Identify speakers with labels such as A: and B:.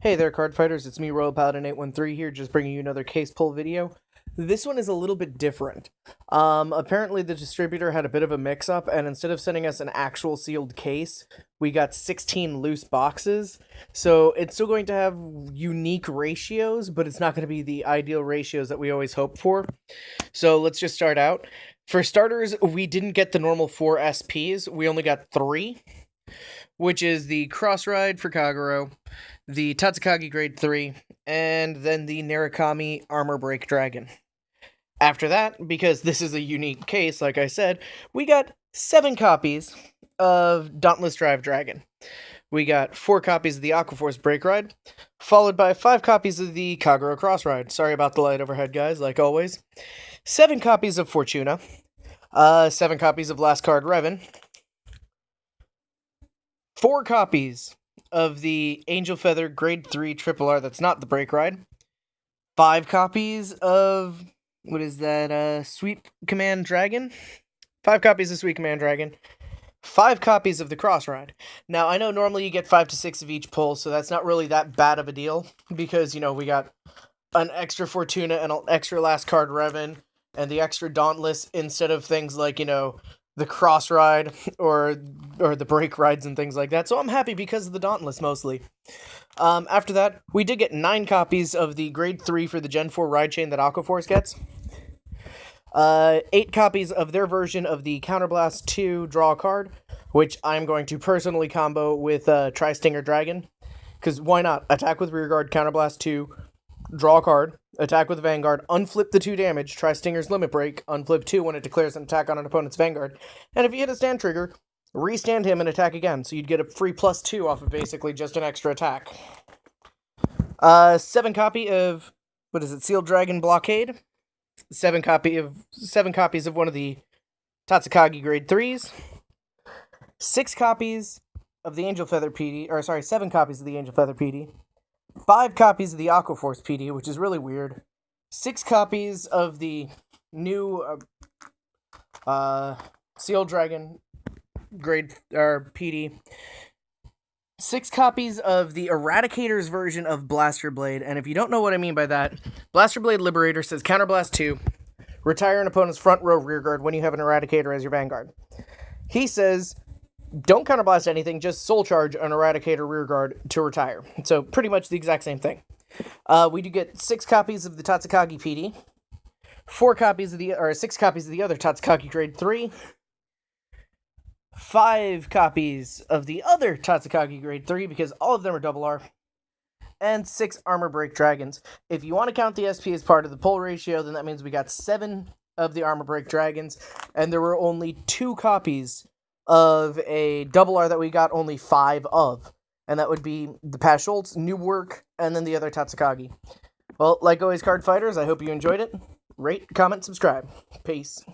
A: Hey there, card fighters. It's me, Royal Paladin 813 here, just bringing you another case pull video. This one is a little bit different. Apparently the distributor had a bit of a mix-up, and instead of sending us an actual sealed case, we got 16 loose boxes. So it's still going to have unique ratios, but it's not going to be the ideal ratios that we always hope for. So let's just start out. For starters, we didn't get the normal 4 SPs. We only got 3, which is the Cross Ride for Kagero, the Tatsukagi Grade 3, and then the Narukami Armor Break Dragon. After that, because this is a unique case, like I said, we got 7 copies of Dauntless Drive Dragon. We got 4 copies of the Aquaforce Break Ride, followed by 5 copies of the Kagero Cross Ride. Sorry about the light overhead, guys, like always. 7 copies of Fortuna, 7 copies of Last Card Revan, 4 copies of the Angel Feather Grade 3 Triple R that's not the Break Ride, 5 copies of, what is that, Sweet Command Dragon? 5 copies of Sweet Command Dragon, 5 copies of the Cross Ride. Now, I know normally you get 5 to 6 of each pull, so that's not really that bad of a deal, because, you know, we got an extra Fortuna and an extra Last Card Revan, and the extra Dauntless instead of things like, you know, the Cross Ride or the Break Rides and things like that. So I'm happy because of the Dauntless mostly. After that, we did get 9 copies of the Grade 3 for the Gen 4 Ride Chain that Aquaforce gets. 8 copies of their version of the Counterblast 2 Draw Card, which I'm going to personally combo with Tri-Stinger Dragon. Because why not? Attack with Rearguard, Counterblast 2, draw a card, attack with Vanguard, unflip the 2 damage, try Stinger's Limit Break, unflip 2 when it declares an attack on an opponent's Vanguard, and if you hit a stand trigger, restand him and attack again, so you'd get a free +2 off of basically just an extra attack. 7 copy of, what is it, Sealed Dragon Blockade, 7 copies of one of the Tatsukagi Grade 3s, 6 copies of the Angel Feather PD, 7 copies of the Angel Feather PD, 5 copies of the Aquaforce PD, which is really weird. 6 copies of the new Sealed Dragon Grade PD. 6 copies of the Eradicator's version of Blaster Blade, and if you don't know what I mean by that, Blaster Blade Liberator says Counterblast 2, retire an opponent's front row rearguard when you have an Eradicator as your Vanguard. He says, don't counterblast anything, just soul charge an Eradicator rearguard to retire. So pretty much the exact same thing. We do get 6 copies of the Tatsukagi PD, 6 copies of the other Tatsukagi Grade 3, 5 copies of the other Tatsukagi Grade 3, because all of them are double R, and 6 Armor Break Dragons. If you want to count the SP as part of the pull ratio, then that means we got 7 of the Armor Break Dragons, and there were only 2 copies of a double R that we got only 5 of. And that would be the Paz Schultz, New Work, and then the other Tatsukagi. Well, like always, card fighters, I hope you enjoyed it. Rate, comment, subscribe. Peace.